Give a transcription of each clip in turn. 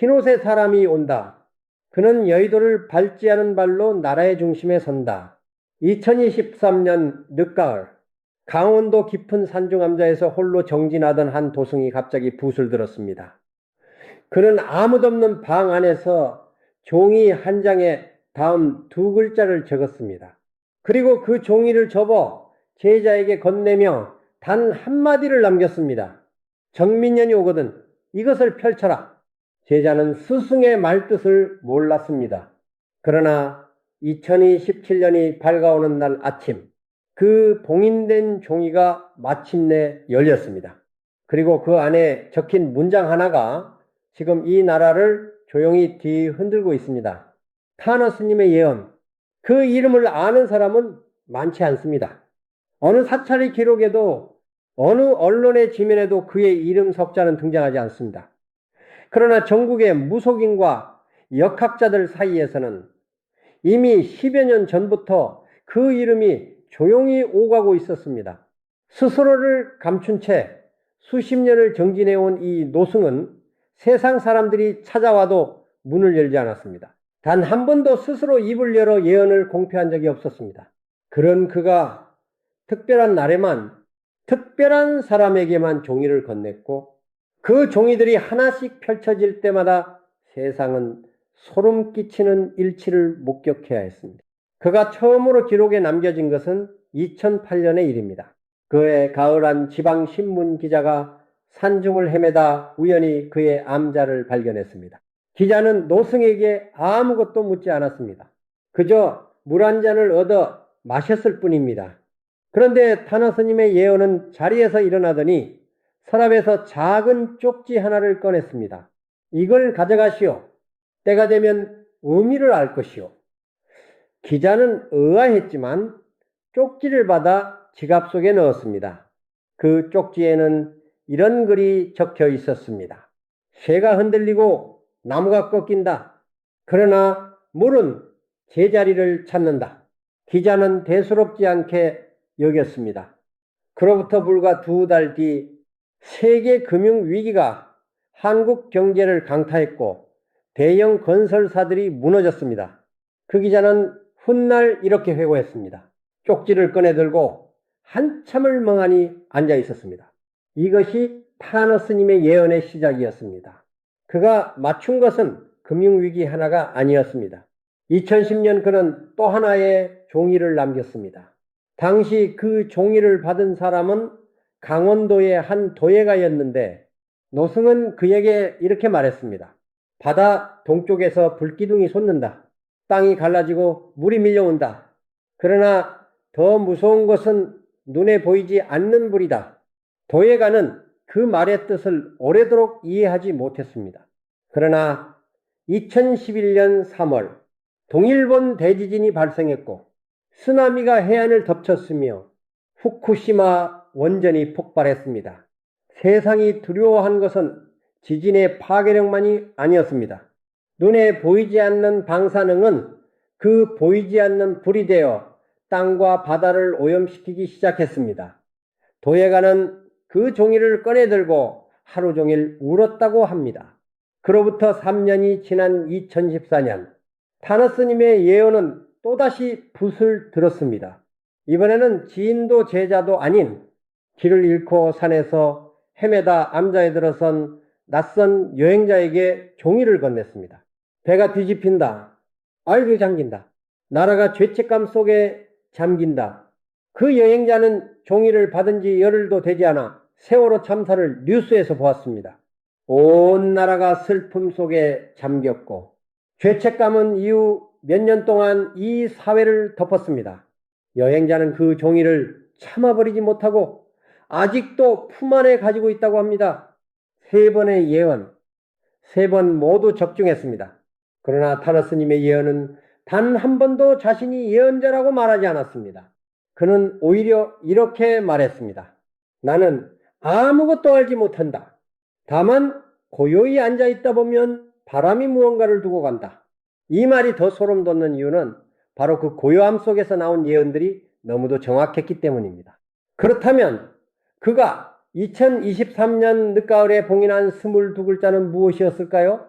흰옷의 사람이 온다. 그는 여의도를 밟지 않은 발로 나라의 중심에 선다. 2023년 늦가을 강원도 깊은 산중암자에서 홀로 정진하던 한 도승이 갑자기 붓을 들었습니다. 그는 아무도 없는 방 안에서 종이 한 장에 다음 두 글자를 적었습니다. 그리고 그 종이를 접어 제자에게 건네며 단 한마디를 남겼습니다. 정민년이 오거든 이것을 펼쳐라. 제자는 스승의 말뜻을 몰랐습니다. 그러나 2027년이 밝아오는 날 아침 그 봉인된 종이가 마침내 열렸습니다. 그리고 그 안에 적힌 문장 하나가 지금 이 나라를 조용히 뒤흔들고 있습니다. 타너 스님의 예언. 그 이름을 아는 사람은 많지 않습니다. 어느 사찰의 기록에도 어느 언론의 지면에도 그의 이름 석자는 등장하지 않습니다. 그러나 전국의 무속인과 역학자들 사이에서는 이미 10여 년 전부터 그 이름이 조용히 오가고 있었습니다. 스스로를 감춘 채 수십 년을 정진해온 이 노승은 세상 사람들이 찾아와도 문을 열지 않았습니다. 단 한 번도 스스로 입을 열어 예언을 공표한 적이 없었습니다. 그런 그가 특별한 날에만 특별한 사람에게만 종이를 건넸고 그 종이들이 하나씩 펼쳐질 때마다 세상은 소름 끼치는 일치를 목격해야 했습니다. 그가 처음으로 기록에 남겨진 것은 2008년의 일입니다. 그해 가을 한 지방신문 기자가 산중을 헤매다 우연히 그의 암자를 발견했습니다. 기자는 노승에게 아무것도 묻지 않았습니다. 그저 물 한 잔을 얻어 마셨을 뿐입니다. 그런데 타너 스님의 예언은 자리에서 일어나더니 서랍에서 작은 쪽지 하나를 꺼냈습니다. 이걸 가져가시오. 때가 되면 의미를 알 것이오. 기자는 의아했지만 쪽지를 받아 지갑 속에 넣었습니다. 그 쪽지에는 이런 글이 적혀 있었습니다. 새가 흔들리고 나무가 꺾인다. 그러나 물은 제자리를 찾는다. 기자는 대수롭지 않게 여겼습니다. 그로부터 불과 2달 뒤 세계 금융 위기가 한국 경제를 강타했고 대형 건설사들이 무너졌습니다. 그 기자는 훗날 이렇게 회고했습니다. 쪽지를 꺼내 들고 한참을 멍하니 앉아 있었습니다. 이것이 타너 스님의 예언의 시작이었습니다. 그가 맞춘 것은 금융위기 하나가 아니었습니다. 2010년 그는 또 하나의 종이를 남겼습니다. 당시 그 종이를 받은 사람은 강원도의 한 도예가였는데 노승은 그에게 이렇게 말했습니다. 바다 동쪽에서 불기둥이 솟는다. 땅이 갈라지고 물이 밀려온다. 그러나 더 무서운 것은 눈에 보이지 않는 불이다. 도예가는 그 말의 뜻을 오래도록 이해하지 못했습니다. 그러나 2011년 3월 동일본 대지진이 발생했고 쓰나미가 해안을 덮쳤으며 후쿠시마 원전이 폭발했습니다. 세상이 두려워한 것은 지진의 파괴력만이 아니었습니다. 눈에 보이지 않는 방사능은 그 보이지 않는 불이 되어 땅과 바다를 오염시키기 시작했습니다. 도예가는 그 종이를 꺼내 들고 하루 종일 울었다고 합니다. 그로부터 3년이 지난 2014년 타너 스님의 예언은 또다시 붓을 들었습니다. 이번에는 지인도 제자도 아닌 길을 잃고 산에서 헤매다 암자에 들어선 낯선 여행자에게 종이를 건넸습니다. 배가 뒤집힌다. 알게 잠긴다. 나라가 죄책감 속에 잠긴다. 그 여행자는 종이를 받은 지 열흘도 되지 않아 세월호 참사를 뉴스에서 보았습니다. 온 나라가 슬픔 속에 잠겼고 죄책감은 이후 몇 년 동안 이 사회를 덮었습니다. 여행자는 그 종이를 참아버리지 못하고 아직도 품 안에 가지고 있다고 합니다. 3번의 예언, 3번 모두 적중했습니다. 그러나 타너 스님의 예언은 단 한 번도 자신이 예언자라고 말하지 않았습니다. 그는 오히려 이렇게 말했습니다. 나는 아무것도 알지 못한다. 다만 고요히 앉아있다 보면 바람이 무언가를 두고 간다. 이 말이 더 소름 돋는 이유는 바로 그 고요함 속에서 나온 예언들이 너무도 정확했기 때문입니다. 그렇다면 그가 2023년 늦가을에 봉인한 22글자는 무엇이었을까요?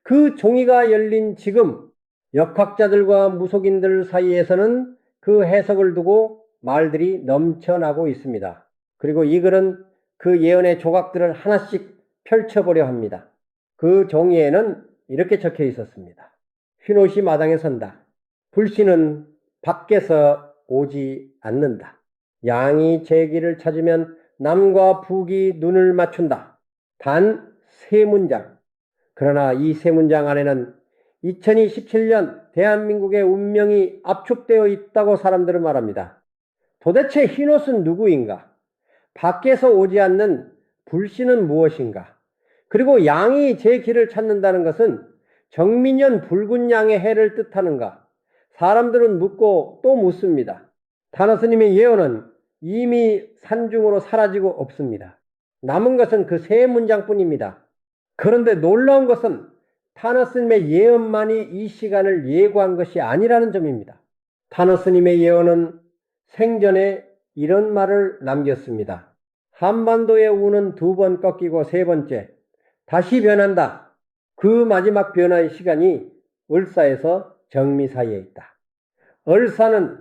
그 종이가 열린 지금 역학자들과 무속인들 사이에서는 그 해석을 두고 말들이 넘쳐나고 있습니다. 그리고 이 글은 그 예언의 조각들을 하나씩 펼쳐보려 합니다. 그 종이에는 이렇게 적혀 있었습니다. 휘노시 마당에 선다. 불씨는 밖에서 오지 않는다. 양이 제 길을 찾으면 남과 북이 눈을 맞춘다. 단 세 문장. 그러나 이 세 문장 안에는 2027년 대한민국의 운명이 압축되어 있다고 사람들은 말합니다. 도대체 흰옷은 누구인가? 밖에서 오지 않는 불씨는 무엇인가? 그리고 양이 제 길을 찾는다는 것은 정민년 붉은 양의 해를 뜻하는가? 사람들은 묻고 또 묻습니다. 타나스님의 예언은 이미 산중으로 사라지고 없습니다. 남은 것은 그 세 문장뿐입니다. 그런데 놀라운 것은 타나스님의 예언만이 이 시간을 예고한 것이 아니라는 점입니다. 타나스님의 예언은 생전에 이런 말을 남겼습니다. 한반도의 운은 두 번 꺾이고 세 번째, 다시 변한다. 그 마지막 변화의 시간이 을사에서 정미 사이에 있다. 을사는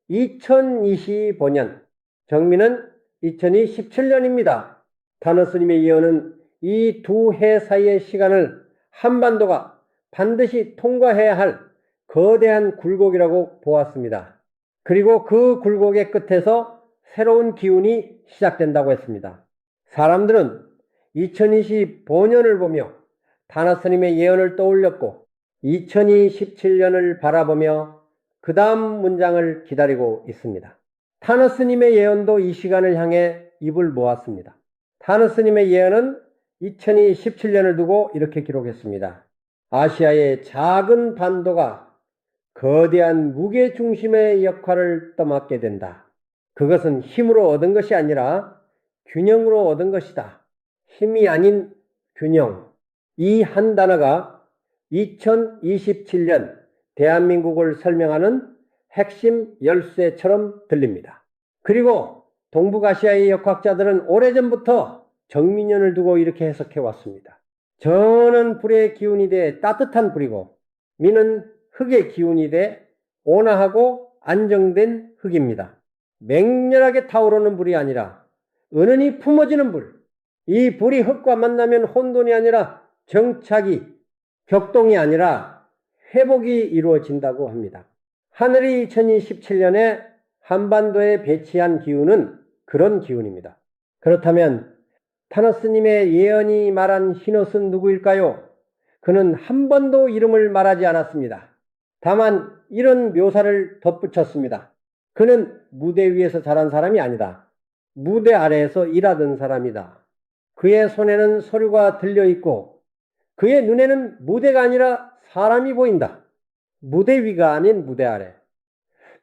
2025년, 정미는 2027년입니다. 타너스님의 예언은 이 두 해 사이의 시간을 한반도가 반드시 통과해야 할 거대한 굴곡이라고 보았습니다. 그리고 그 굴곡의 끝에서 새로운 기운이 시작된다고 했습니다. 사람들은 2025년을 보며 타나스님의 예언을 떠올렸고 2027년을 바라보며 그 다음 문장을 기다리고 있습니다. 타너스님의 예언도 이 시간을 향해 입을 모았습니다. 타너스님의 예언은 2017년을 두고 이렇게 기록했습니다. 아시아의 작은 반도가 거대한 무게 중심의 역할을 떠맡게 된다. 그것은 힘으로 얻은 것이 아니라 균형으로 얻은 것이다. 힘이 아닌 균형. 이 한 단어가 2027년 대한민국을 설명하는 핵심 열쇠처럼 들립니다. 그리고 동북아시아의 역학자들은 오래전부터 정민년을 두고 이렇게 해석해 왔습니다. 정은 불의 기운이 돼 따뜻한 불이고 미는 흙의 기운이 돼 온화하고 안정된 흙입니다. 맹렬하게 타오르는 불이 아니라 은은히 품어지는 불. 이 불이 흙과 만나면 혼돈이 아니라 정착이, 격동이 아니라 회복이 이루어진다고 합니다. 하늘이 2017년에 한반도에 배치한 기운은 그런 기운입니다. 그렇다면 타너스님의 예언이 말한 흰옷은 누구일까요? 그는 한 번도 이름을 말하지 않았습니다. 다만 이런 묘사를 덧붙였습니다. 그는 무대 위에서 자란 사람이 아니다. 무대 아래에서 일하던 사람이다. 그의 손에는 서류가 들려있고 그의 눈에는 무대가 아니라 사람이 보인다. 무대 위가 아닌 무대 아래.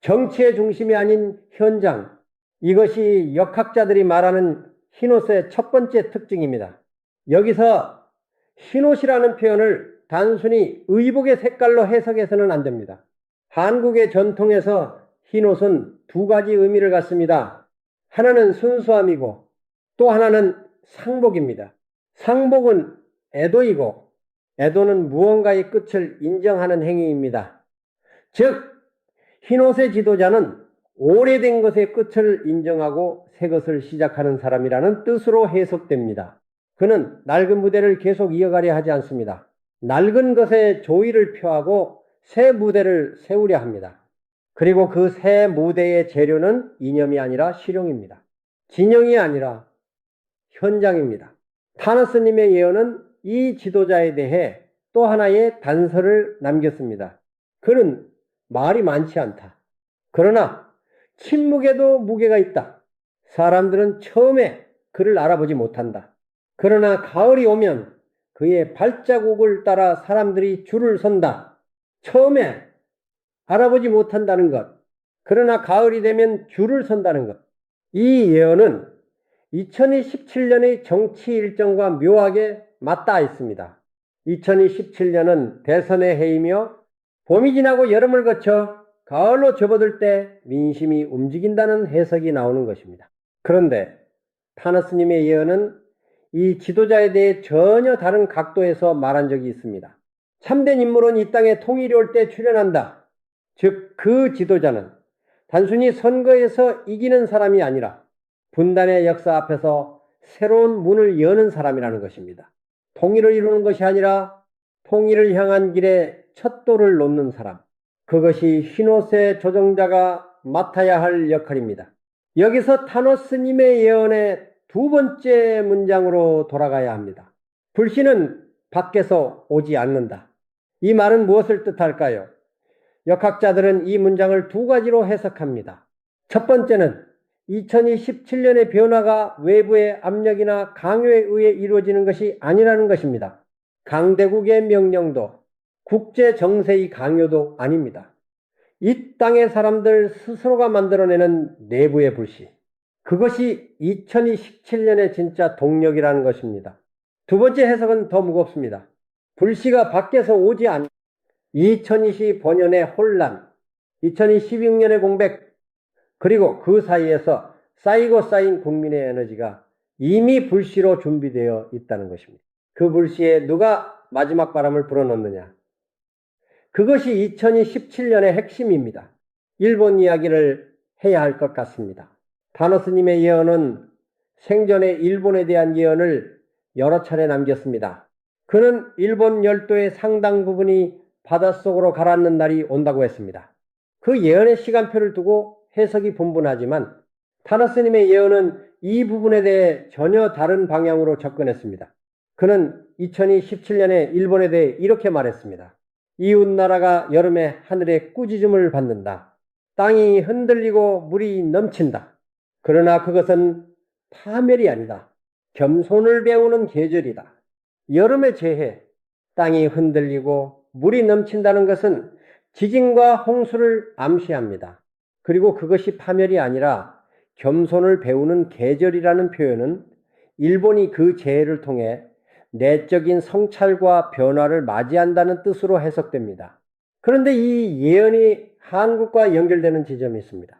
정치의 중심이 아닌 현장. 이것이 역학자들이 말하는 흰옷의 첫 번째 특징입니다. 여기서 흰옷이라는 표현을 단순히 의복의 색깔로 해석해서는 안 됩니다. 한국의 전통에서 흰옷은 두 가지 의미를 갖습니다. 하나는 순수함이고 또 하나는 상복입니다. 상복은 애도이고 애도는 무언가의 끝을 인정하는 행위입니다. 즉 흰옷의 지도자는 오래된 것의 끝을 인정하고 새 것을 시작하는 사람이라는 뜻으로 해석됩니다. 그는 낡은 무대를 계속 이어가려 하지 않습니다. 낡은 것에 조의를 표하고 새 무대를 세우려 합니다. 그리고 그 새 무대의 재료는 이념이 아니라 실용입니다. 진영이 아니라 현장입니다. 타너스님의 예언은 이 지도자에 대해 또 하나의 단서를 남겼습니다. 그는 말이 많지 않다. 그러나 침묵에도 무게가 있다. 사람들은 처음에 그를 알아보지 못한다. 그러나 가을이 오면 그의 발자국을 따라 사람들이 줄을 선다. 처음에 알아보지 못한다는 것. 그러나 가을이 되면 줄을 선다는 것. 이 예언은 2017년의 정치 일정과 묘하게 맞닿아 있습니다. 2017년은 대선의 해이며 봄이 지나고 여름을 거쳐 가을로 접어들 때 민심이 움직인다는 해석이 나오는 것입니다. 그런데 타너스님의 예언은 이 지도자에 대해 전혀 다른 각도에서 말한 적이 있습니다. 참된 인물은 이 땅에 통일이 올 때 출현한다. 즉, 그 지도자는 단순히 선거에서 이기는 사람이 아니라 분단의 역사 앞에서 새로운 문을 여는 사람이라는 것입니다. 통일을 이루는 것이 아니라 통일을 향한 길에 첫 돌을 놓는 사람. 그것이 흰옷의 조종자가 맡아야 할 역할입니다. 여기서 타노스님의 예언의 두 번째 문장으로 돌아가야 합니다. 불씨는 밖에서 오지 않는다. 이 말은 무엇을 뜻할까요? 역학자들은 이 문장을 두 가지로 해석합니다. 첫 번째는 2027년의 변화가 외부의 압력이나 강요에 의해 이루어지는 것이 아니라는 것입니다. 강대국의 명령도 국제 정세의 강요도 아닙니다. 이 땅의 사람들 스스로가 만들어내는 내부의 불씨. 그것이 2027년의 진짜 동력이라는 것입니다. 두 번째 해석은 더 무겁습니다. 불씨가 밖에서 오지 않 2025년의 혼란, 2016년의 공백, 그리고 그 사이에서 쌓이고 쌓인 국민의 에너지가 이미 불씨로 준비되어 있다는 것입니다. 그 불씨에 누가 마지막 바람을 불어넣느냐? 그것이 2017년의 핵심입니다. 일본 이야기를 해야 할 것 같습니다. 타노스님의 예언은 생전에 일본에 대한 예언을 여러 차례 남겼습니다. 그는 일본 열도의 상당 부분이 바닷속으로 가라앉는 날이 온다고 했습니다. 그 예언의 시간표를 두고 해석이 분분하지만 타노스님의 예언은 이 부분에 대해 전혀 다른 방향으로 접근했습니다. 그는 2017년에 일본에 대해 이렇게 말했습니다. 이웃 나라가 여름에 하늘에 꾸짖음을 받는다. 땅이 흔들리고 물이 넘친다. 그러나 그것은 파멸이 아니다. 겸손을 배우는 계절이다. 여름의 재해, 땅이 흔들리고 물이 넘친다는 것은 지진과 홍수를 암시합니다. 그리고 그것이 파멸이 아니라 겸손을 배우는 계절이라는 표현은 일본이 그 재해를 통해 내적인 성찰과 변화를 맞이한다는 뜻으로 해석됩니다. 그런데 이 예언이 한국과 연결되는 지점이 있습니다.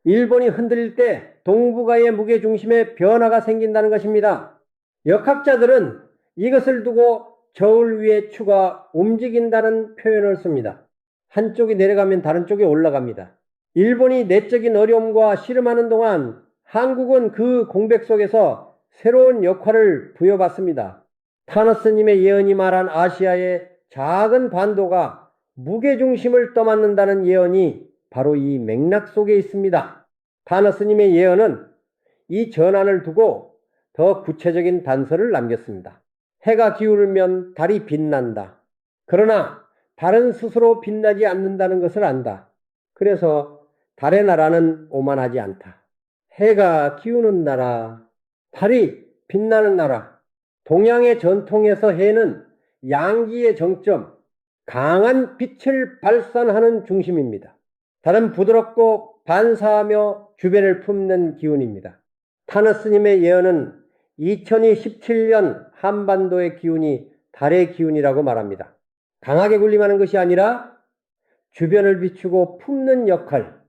일본이 흔들릴 때 동북아의 무게중심에 변화가 생긴다는 것입니다. 역학자들은 이것을 두고 저울 위의 추가 움직인다는 표현을 씁니다. 한쪽이 내려가면 다른 쪽이 올라갑니다. 일본이 내적인 어려움과 씨름하는 동안 한국은 그 공백 속에서 새로운 역할을 부여받습니다. 타노스님의 예언이 말한 아시아의 작은 반도가 무게중심을 떠맡는다는 예언이 바로 이 맥락 속에 있습니다. 타노스님의 예언은 이 전환을 두고 더 구체적인 단서를 남겼습니다. 해가 기울면 달이 빛난다. 그러나 달은 스스로 빛나지 않는다는 것을 안다. 그래서 달의 나라는 오만하지 않다. 해가 기우는 나라, 달이 빛나는 나라. 동양의 전통에서 해는 양기의 정점, 강한 빛을 발산하는 중심입니다. 달은 부드럽고 반사하며 주변을 품는 기운입니다. 타노스님의 예언은 2017년 한반도의 기운이 달의 기운이라고 말합니다. 강하게 군림하는 것이 아니라 주변을 비추고 품는 역할,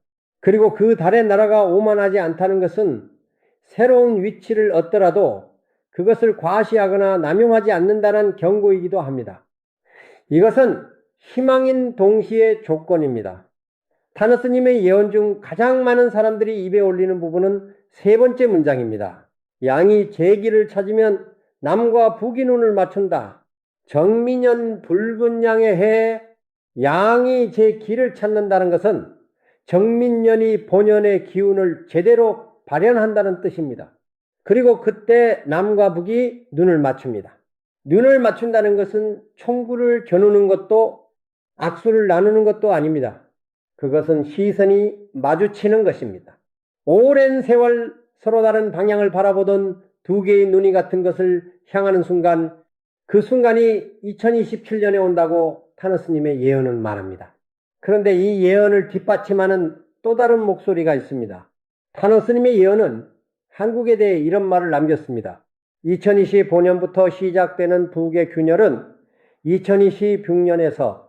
그리고 그 달의 나라가 오만하지 않다는 것은 새로운 위치를 얻더라도 그것을 과시하거나 남용하지 않는다는 경고이기도 합니다. 이것은 희망인 동시에 조건입니다. 타노스님의 예언 중 가장 많은 사람들이 입에 올리는 부분은 세 번째 문장입니다. 양이 제 길을 찾으면 남과 북이 눈을 맞춘다. 정민년 붉은 양의 해, 양이 제 길을 찾는다는 것은 정민년이 본연의 기운을 제대로 발현한다는 뜻입니다. 그리고 그때 남과 북이 눈을 맞춥니다. 눈을 맞춘다는 것은 총구를 겨누는 것도 악수를 나누는 것도 아닙니다. 그것은 시선이 마주치는 것입니다. 오랜 세월 서로 다른 방향을 바라보던 두 개의 눈이 같은 것을 향하는 순간, 그 순간이 2027년에 온다고 타노스님의 예언은 말합니다. 그런데 이 예언을 뒷받침하는 또 다른 목소리가 있습니다. 타노스님의 예언은 한국에 대해 이런 말을 남겼습니다. 2025년부터 시작되는 북의 균열은 2026년에서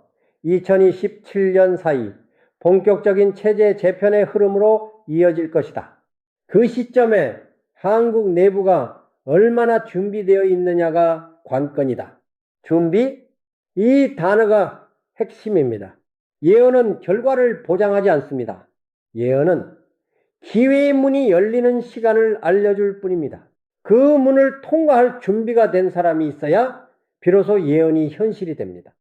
2027년 사이 본격적인 체제 재편의 흐름으로 이어질 것이다. 그 시점에 한국 내부가 얼마나 준비되어 있느냐가 관건이다. 준비? 이 단어가 핵심입니다. 예언은 결과를 보장하지 않습니다. 예언은 기회의 문이 열리는 시간을 알려줄 뿐입니다. 그 문을 통과할 준비가 된 사람이 있어야 비로소 예언이 현실이 됩니다.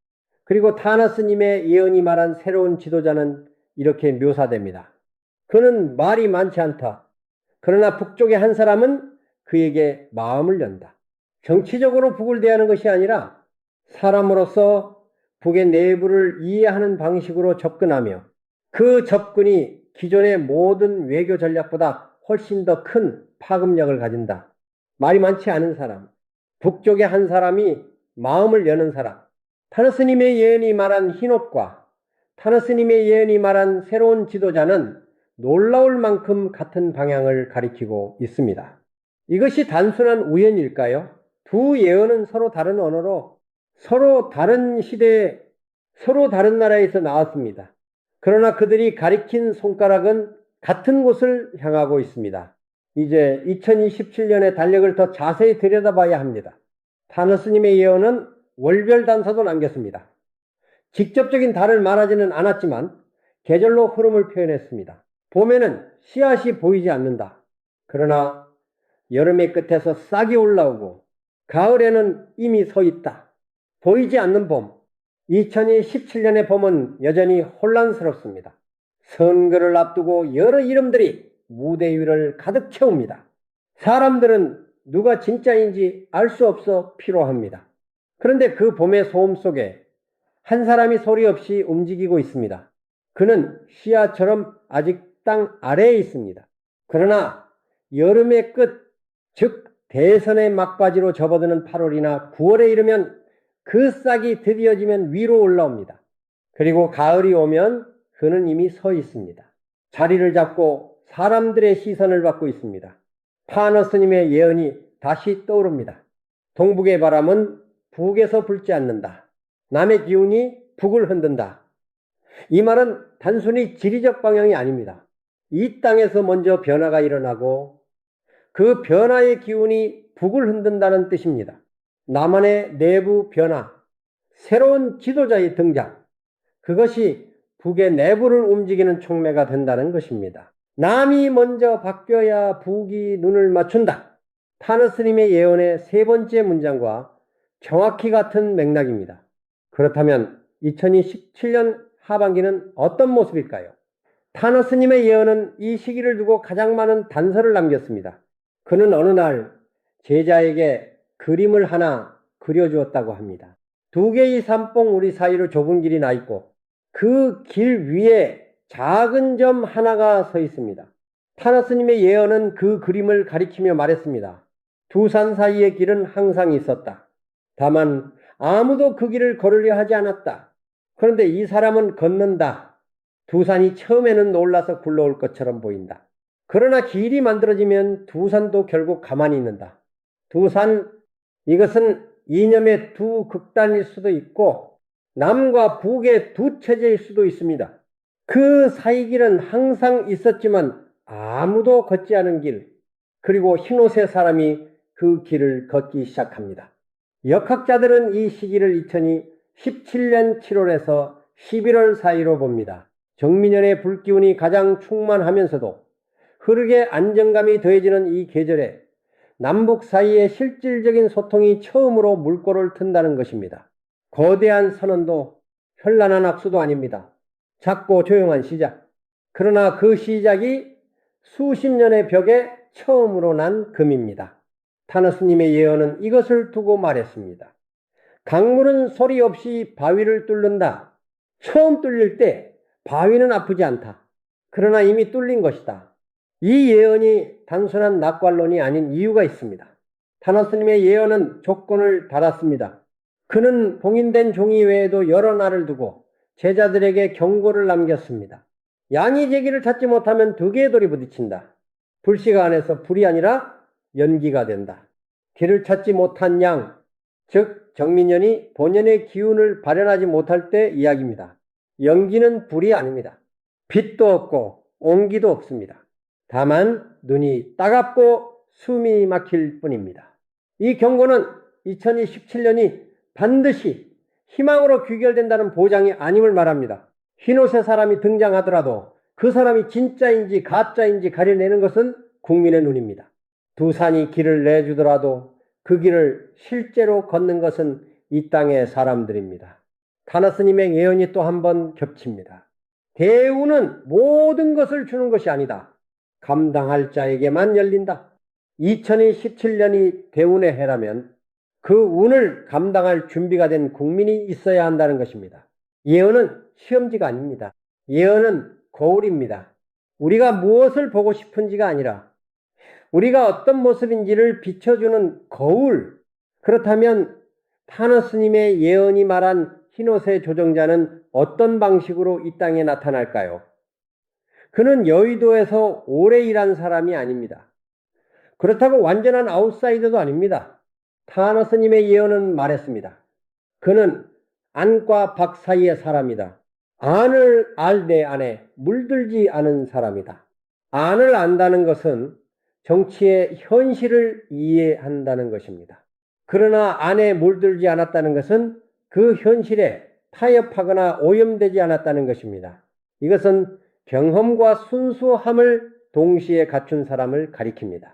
그리고 타나스님의 예언이 말한 새로운 지도자는 이렇게 묘사됩니다. 그는 말이 많지 않다. 그러나 북쪽의 한 사람은 그에게 마음을 연다. 정치적으로 북을 대하는 것이 아니라 사람으로서 북의 내부를 이해하는 방식으로 접근하며 그 접근이 기존의 모든 외교 전략보다 훨씬 더 큰 파급력을 가진다. 말이 많지 않은 사람, 북쪽의 한 사람이 마음을 여는 사람, 타나스님의 예언이 말한 흰옷과 타나스님의 예언이 말한 새로운 지도자는 놀라울 만큼 같은 방향을 가리키고 있습니다. 이것이 단순한 우연일까요? 두 예언은 서로 다른 언어로 서로 다른 시대에 서로 다른 나라에서 나왔습니다. 그러나 그들이 가리킨 손가락은 같은 곳을 향하고 있습니다. 이제 2027년의 달력을 더 자세히 들여다봐야 합니다. 타너스님의 예언은 월별 단서도 남겼습니다. 직접적인 달을 말하지는 않았지만 계절로 흐름을 표현했습니다. 봄에는 씨앗이 보이지 않는다. 그러나 여름의 끝에서 싹이 올라오고 가을에는 이미 서 있다. 보이지 않는 봄. 2017년의 봄은 여전히 혼란스럽습니다. 선거를 앞두고 여러 이름들이 무대 위를 가득 채웁니다. 사람들은 누가 진짜인지 알 수 없어 피로합니다. 그런데 그 봄의 소음 속에 한 사람이 소리 없이 움직이고 있습니다. 그는 씨앗처럼 아직 땅 아래에 있습니다. 그러나 여름의 끝, 즉 대선의 막바지로 접어드는 8월이나 9월에 이르면 그 싹이 드디어 지면 위로 올라옵니다. 그리고 가을이 오면 그는 이미 서 있습니다. 자리를 잡고 사람들의 시선을 받고 있습니다. 타너스님의 예언이 다시 떠오릅니다. 동북의 바람은 북에서 불지 않는다. 남의 기운이 북을 흔든다. 이 말은 단순히 지리적 방향이 아닙니다. 이 땅에서 먼저 변화가 일어나고 그 변화의 기운이 북을 흔든다는 뜻입니다. 남한의 내부 변화, 새로운 지도자의 등장, 그것이 북의 내부를 움직이는 촉매가 된다는 것입니다. 남이 먼저 바뀌어야 북이 눈을 맞춘다. 타너스님의 예언의 세 번째 문장과 정확히 같은 맥락입니다. 그렇다면 2017년 하반기는 어떤 모습일까요? 타너스님의 예언은 이 시기를 두고 가장 많은 단서를 남겼습니다. 그는 어느 날 제자에게 그림을 하나 그려주었다고 합니다. 두 개의 산봉우리 사이로 좁은 길이 나 있고 그 길 위에 작은 점 하나가 서 있습니다. 타너스님의 예언은 그 그림을 가리키며 말했습니다. 두 산 사이의 길은 항상 있었다. 다만 아무도 그 길을 걸으려 하지 않았다. 그런데 이 사람은 걷는다. 두 산이 처음에는 놀라서 굴러올 것처럼 보인다. 그러나 길이 만들어지면 두 산도 결국 가만히 있는다. 두 산, 이것은 이념의 두 극단일 수도 있고 남과 북의 두 체제일 수도 있습니다. 그 사이 길은 항상 있었지만 아무도 걷지 않은 길, 그리고 흰옷의 사람이 그 길을 걷기 시작합니다. 역학자들은 이 시기를 2017년 7월에서 11월 사이로 봅니다. 정민년의 불기운이 가장 충만하면서도 흐르게 안정감이 더해지는 이 계절에 남북 사이의 실질적인 소통이 처음으로 물꼬를 튼다는 것입니다. 거대한 선언도 현란한 악수도 아닙니다. 작고 조용한 시작. 그러나 그 시작이 수십 년의 벽에 처음으로 난 금입니다. 타너스님의 예언은 이것을 두고 말했습니다. 강물은 소리 없이 바위를 뚫는다. 처음 뚫릴 때 바위는 아프지 않다. 그러나 이미 뚫린 것이다. 이 예언이 단순한 낙관론이 아닌 이유가 있습니다. 타너스님의 예언은 조건을 달았습니다. 그는 봉인된 종이 외에도 여러 날을 두고 제자들에게 경고를 남겼습니다. 양이 제기를 찾지 못하면 두 개의 돌이 부딪힌다. 불씨가 안에서 불이 아니라 연기가 된다. 길을 찾지 못한 양, 즉 정민년이 본연의 기운을 발현하지 못할 때 이야기입니다. 연기는 불이 아닙니다. 빛도 없고 온기도 없습니다. 다만 눈이 따갑고 숨이 막힐 뿐입니다. 이 경고는 2017년이 반드시 희망으로 귀결된다는 보장이 아님을 말합니다. 흰옷의 사람이 등장하더라도 그 사람이 진짜인지 가짜인지 가려내는 것은 국민의 눈입니다. 두 산이 길을 내주더라도 그 길을 실제로 걷는 것은 이 땅의 사람들입니다. 타나스님의 예언이 또 한 번 겹칩니다. 대우는 모든 것을 주는 것이 아니다. 감당할 자에게만 열린다. 2017년이 대운의 해라면 그 운을 감당할 준비가 된 국민이 있어야 한다는 것입니다. 예언은 시험지가 아닙니다. 예언은 거울입니다. 우리가 무엇을 보고 싶은지가 아니라 우리가 어떤 모습인지를 비춰주는 거울. 그렇다면 타너스님의 예언이 말한 흰옷의 조정자는 어떤 방식으로 이 땅에 나타날까요? 그는 여의도에서 오래 일한 사람이 아닙니다. 그렇다고 완전한 아웃사이더도 아닙니다. 타너스님의 예언은 말했습니다. 그는 안과 박 사이의 사람이다. 안을 알 내 안에 물들지 않은 사람이다. 안을 안다는 것은 정치의 현실을 이해한다는 것입니다. 그러나 안에 물들지 않았다는 것은 그 현실에 타협하거나 오염되지 않았다는 것입니다. 이것은 경험과 순수함을 동시에 갖춘 사람을 가리킵니다.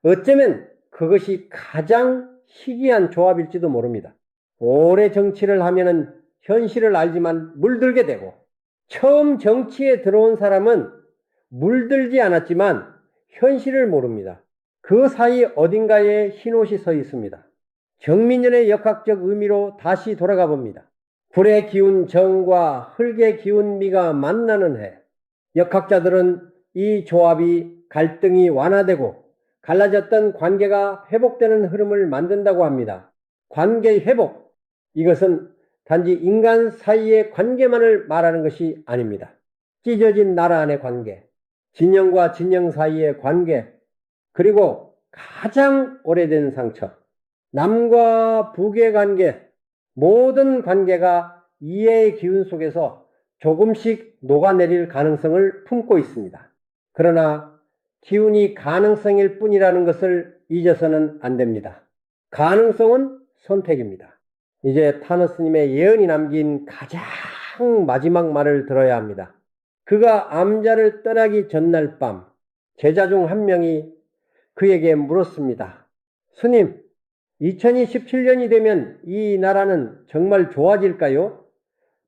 어쩌면 그것이 가장 희귀한 조합일지도 모릅니다. 오래 정치를 하면은 현실을 알지만 물들게 되고, 처음 정치에 들어온 사람은 물들지 않았지만 현실을 모릅니다. 그 사이 어딘가에 흰옷이 서 있습니다. 정민년의 역학적 의미로 다시 돌아가 봅니다. 불의 기운 정과 흙의 기운 미가 만나는 해. 역학자들은 이 조합이 갈등이 완화되고 갈라졌던 관계가 회복되는 흐름을 만든다고 합니다. 관계 회복, 이것은 단지 인간 사이의 관계만을 말하는 것이 아닙니다. 찢어진 나라 안의 관계, 진영과 진영 사이의 관계, 그리고 가장 오래된 상처, 남과 북의 관계, 모든 관계가 이해의 기운 속에서 조금씩 녹아내릴 가능성을 품고 있습니다. 그러나 기운이 가능성일 뿐이라는 것을 잊어서는 안 됩니다. 가능성은 선택입니다. 이제 타너스님의 예언이 남긴 가장 마지막 말을 들어야 합니다. 그가 암자를 떠나기 전날 밤 제자 중 한 명이 그에게 물었습니다. 스님, 2017년이 되면 이 나라는 정말 좋아질까요?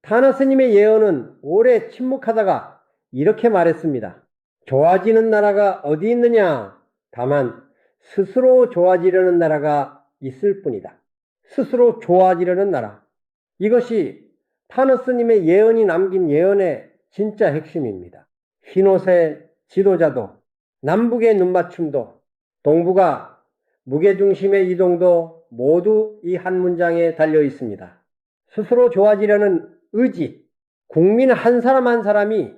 타너스님의 예언은 오래 침묵하다가 이렇게 말했습니다. 좋아지는 나라가 어디 있느냐? 다만 스스로 좋아지려는 나라가 있을 뿐이다. 스스로 좋아지려는 나라. 이것이 타너스님의 예언이 남긴 예언의 진짜 핵심입니다. 흰옷의 지도자도, 남북의 눈맞춤도, 동북아 무게중심의 이동도 모두 이 한 문장에 달려 있습니다. 스스로 좋아지려는 의지, 국민 한 사람 한 사람이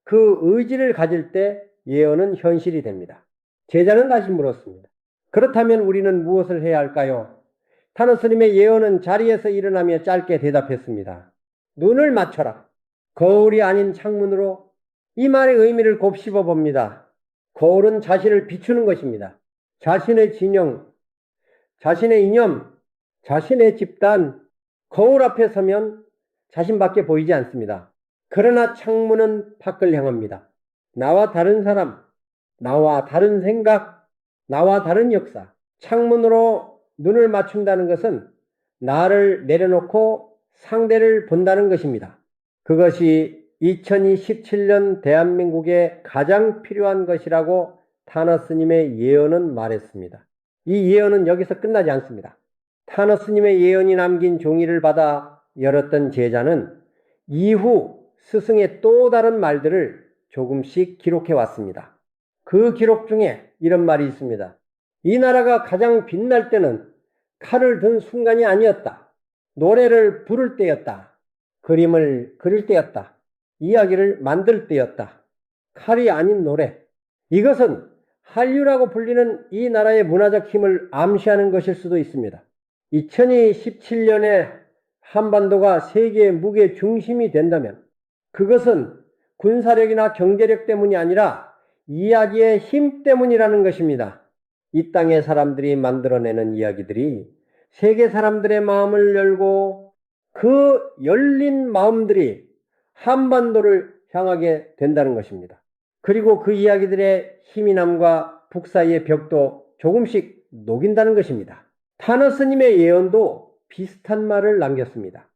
그 의지를 가질 때 예언은 현실이 됩니다. 제자는 다시 물었습니다. 그렇다면 우리는 무엇을 해야 할까요? 타너스님의 예언은 자리에서 일어나며 짧게 대답했습니다. 눈을 맞춰라. 거울이 아닌 창문으로 이 말의 의미를 곱씹어 봅니다. 거울은 자신을 비추는 것입니다. 자신의 진영, 자신의 이념, 자신의 집단, 거울 앞에 서면 자신밖에 보이지 않습니다. 그러나 창문은 밖을 향합니다. 나와 다른 사람, 나와 다른 생각, 나와 다른 역사. 창문으로 눈을 맞춘다는 것은 나를 내려놓고 상대를 본다는 것입니다. 그것이 2017년 대한민국에 가장 필요한 것이라고 타너스님의 예언은 말했습니다. 이 예언은 여기서 끝나지 않습니다. 타너스님의 예언이 남긴 종이를 받아 열었던 제자는 이후 스승의 또 다른 말들을 조금씩 기록해 왔습니다. 그 기록 중에 이런 말이 있습니다. 이 나라가 가장 빛날 때는 칼을 든 순간이 아니었다. 노래를 부를 때였다. 그림을 그릴 때였다. 이야기를 만들 때였다. 칼이 아닌 노래. 이것은 한류라고 불리는 이 나라의 문화적 힘을 암시하는 것일 수도 있습니다. 2017년에 한반도가 세계의 무게 중심이 된다면 그것은 군사력이나 경제력 때문이 아니라 이야기의 힘 때문이라는 것입니다. 이 땅의 사람들이 만들어내는 이야기들이 세계 사람들의 마음을 열고 그 열린 마음들이 한반도를 향하게 된다는 것입니다. 그리고 그 이야기들의 희미남과 북 사이의 벽도 조금씩 녹인다는 것입니다. 타너스님의 예언도 비슷한 말을 남겼습니다.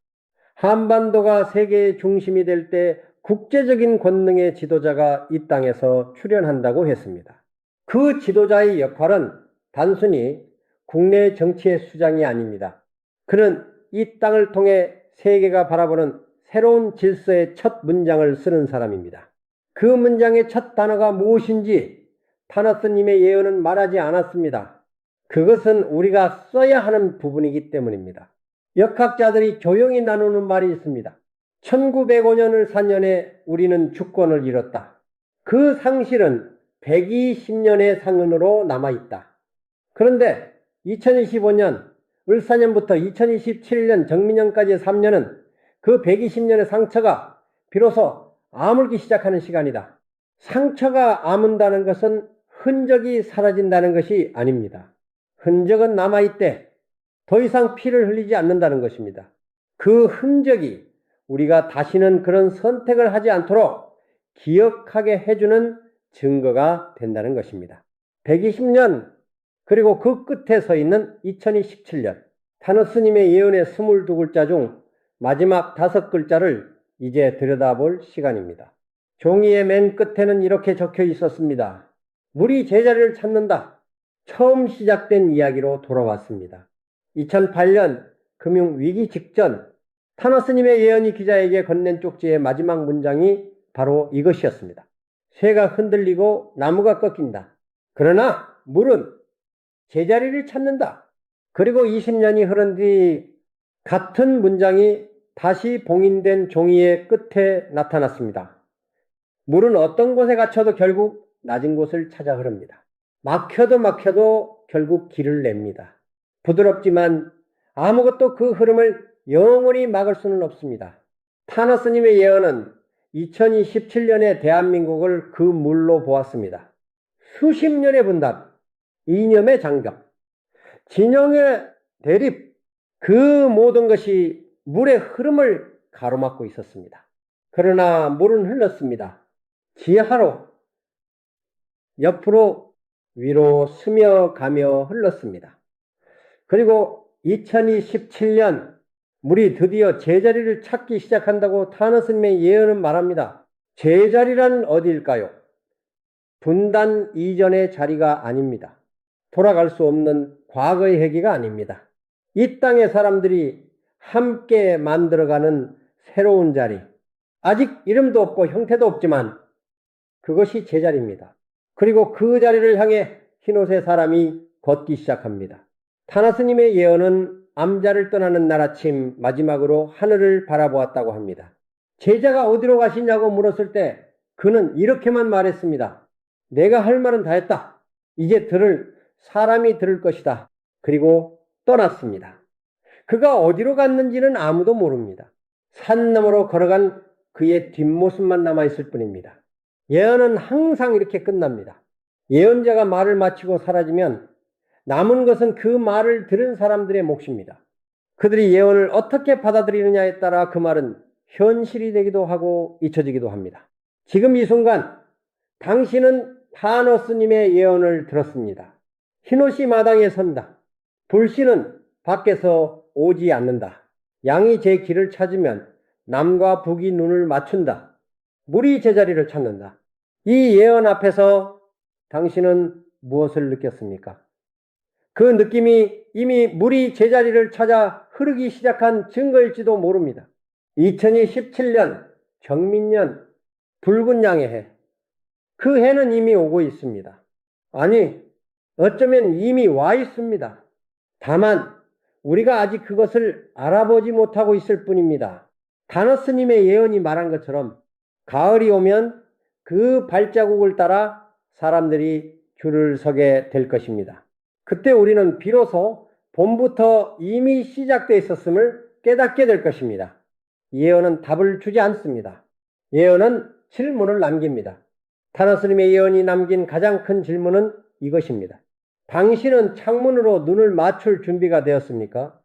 한반도가 세계의 중심이 될 때 국제적인 권능의 지도자가 이 땅에서 출현한다고 했습니다. 그 지도자의 역할은 단순히 국내 정치의 수장이 아닙니다. 그는 이 땅을 통해 세계가 바라보는 새로운 질서의 첫 문장을 쓰는 사람입니다. 그 문장의 첫 단어가 무엇인지 타너스님의 예언은 말하지 않았습니다. 그것은 우리가 써야 하는 부분이기 때문입니다. 역학자들이 조용히 나누는 말이 있습니다. 1905년을 산 년에 우리는 주권을 잃었다. 그 상실은 120년의 상흔으로 남아있다. 그런데 2025년 을사년부터 2027년 정민년까지의 3년은 그 120년의 상처가 비로소 아물기 시작하는 시간이다. 상처가 아문다는 것은 흔적이 사라진다는 것이 아닙니다. 흔적은 남아있되 더 이상 피를 흘리지 않는다는 것입니다. 그 흔적이 우리가 다시는 그런 선택을 하지 않도록 기억하게 해주는 증거가 된다는 것입니다. 120년 그리고 그 끝에 서 있는 2027년 타너스님의 예언의 22글자 중 마지막 5글자를 이제 들여다볼 시간입니다. 종이의 맨 끝에는 이렇게 적혀 있었습니다. 물이 제자리를 찾는다. 처음 시작된 이야기로 돌아왔습니다. 2008년 금융위기 직전 타너스님의 예언이 기자에게 건넨 쪽지의 마지막 문장이 바로 이것이었습니다. 새가 흔들리고 나무가 꺾인다. 그러나 물은 제자리를 찾는다. 그리고 20년이 흐른 뒤 같은 문장이 다시 봉인된 종이의 끝에 나타났습니다. 물은 어떤 곳에 갇혀도 결국 낮은 곳을 찾아 흐릅니다. 막혀도 결국 길을 냅니다. 부드럽지만 아무것도 그 흐름을 영원히 막을 수는 없습니다. 타너스님의 예언은 2027년에 대한민국을 그 물로 보았습니다. 수십 년의 분단, 이념의 장벽, 진영의 대립, 그 모든 것이 물의 흐름을 가로막고 있었습니다. 그러나 물은 흘렀습니다. 지하로, 옆으로, 위로 스며가며 흘렀습니다. 그리고 2027년 물이 드디어 제자리를 찾기 시작한다고 타너스님의 예언은 말합니다. 제자리란 어디일까요? 분단 이전의 자리가 아닙니다. 돌아갈 수 없는 과거의 회기가 아닙니다. 이 땅의 사람들이 함께 만들어가는 새로운 자리. 아직 이름도 없고 형태도 없지만 그것이 제자리입니다. 그리고 그 자리를 향해 흰옷의 사람이 걷기 시작합니다. 타너스님의 예언은 암자를 떠나는 날 아침 마지막으로 하늘을 바라보았다고 합니다. 제자가 어디로 가시냐고 물었을 때 그는 이렇게만 말했습니다. 내가 할 말은 다 했다. 이제 사람이 들을 것이다. 그리고 떠났습니다. 그가 어디로 갔는지는 아무도 모릅니다. 산 너머로 걸어간 그의 뒷모습만 남아있을 뿐입니다. 예언은 항상 이렇게 끝납니다. 예언자가 말을 마치고 사라지면 남은 것은 그 말을 들은 사람들의 몫입니다. 그들이 예언을 어떻게 받아들이느냐에 따라 그 말은 현실이 되기도 하고 잊혀지기도 합니다. 지금 이 순간 당신은 타너스님의 예언을 들었습니다. 흰옷이 마당에 선다. 불씨는 밖에서 오지 않는다. 양이 제 길을 찾으면 남과 북이 눈을 맞춘다. 물이 제자리를 찾는다. 이 예언 앞에서 당신은 무엇을 느꼈습니까? 그 느낌이 이미 물이 제자리를 찾아 흐르기 시작한 증거일지도 모릅니다. 2017년 정민년 붉은 양의 해. 그 해는 이미 오고 있습니다. 아니, 어쩌면 이미 와 있습니다. 다만 우리가 아직 그것을 알아보지 못하고 있을 뿐입니다. 타너스님의 예언이 말한 것처럼 가을이 오면 그 발자국을 따라 사람들이 줄을 서게 될 것입니다. 그때 우리는 비로소 봄부터 이미 시작되어 있었음을 깨닫게 될 것입니다. 예언은 답을 주지 않습니다. 예언은 질문을 남깁니다. 타너스님의 예언이 남긴 가장 큰 질문은 이것입니다. 당신은 창문으로 눈을 맞출 준비가 되었습니까?